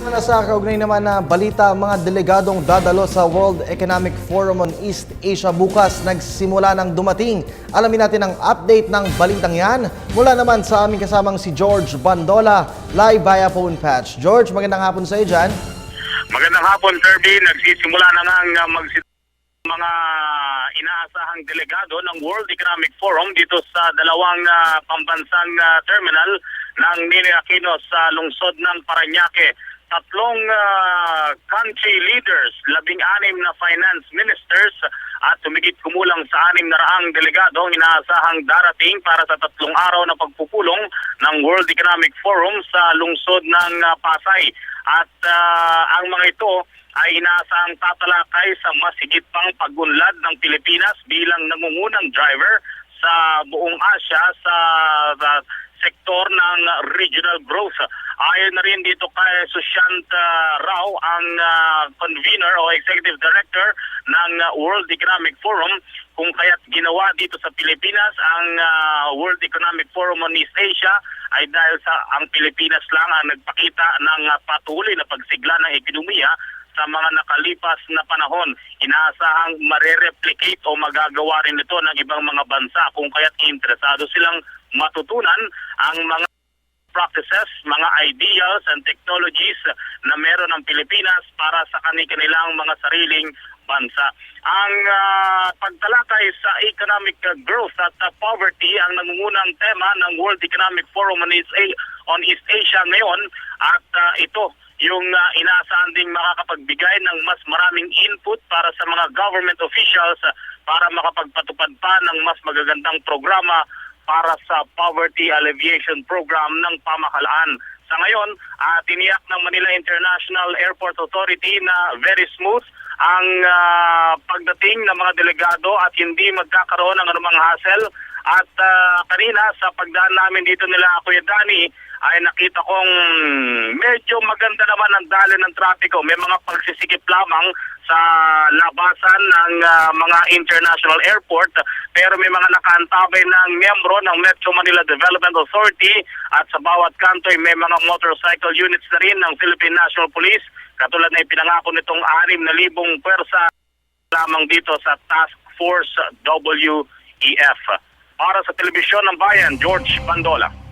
Sa kaugnay naman na balita, mga delegadong dadalo sa World Economic Forum on East Asia bukas nagsimula ng dumating. Alamin natin ang update ng balitang yan mula naman sa aming kasamang si George Bandola, live via phone patch. George, magandang hapon sa iyo dyan. Magandang hapon, Kirby. Nagsisimula na nga mga inaasahang delegado ng World Economic Forum dito sa dalawang pambansang terminal ng Ninoy Aquino sa lungsod ng Parañaque. Tatlong country leaders, 16 na finance ministers at tumigit kumulang sa 600 delegado ang inaasahang darating para sa 3 araw na pagpupulong ng World Economic Forum sa lungsod ng Pasay. At ang mga ito ay inaasahang tatalakay sa mas higit pang pagunlad ng Pilipinas bilang nangungunang driver sa buong Asia sa sektor ng regional growth. Ayon na rin dito kay Sushant Rao, ang convener o executive director ng World Economic Forum, kung kaya't ginawa dito sa Pilipinas ang World Economic Forum on East Asia ay dahil sa ang Pilipinas lang ang nagpakita ng patuloy na pagsigla ng ekonomiya sa mga nakalipas na panahon. Inaasahang marereplicate o magagawa rin ito ng ibang mga bansa kung kaya't interesado silang matutunan ang mga practices, mga ideals and technologies na meron ng Pilipinas para sa kanilang mga sariling bansa. Ang pagtalakay sa economic growth at poverty ang nangungunang tema ng World Economic Forum on East Asia ngayon, at ito yung inaasahan ding makakapagbigay ng mas maraming input para sa mga government officials para makapagpatupad pa ng mas magagandang programa para sa Poverty Alleviation Program ng pamahalaan. Sa ngayon, tiniyak ng Manila International Airport Authority na very smooth ang pagdating ng mga delegado at hindi magkakaroon ng anumang hassle. At kanina sa pagdaan namin dito nila Kuya Danny, ay nakita kong medyo maganda naman ang daloy ng trapiko. May mga pagsisikip lamang sa labasan ng mga international airport, pero may mga nakaantabay ng miyembro ng Metro Manila Development Authority at sa bawat kanto ay may mga motorcycle units na rin ng Philippine National Police, katulad na ipinangako nitong 6,000 pwersa lamang dito sa Task Force WEF. Para sa Telebisyon ng Bayan, George Bandola.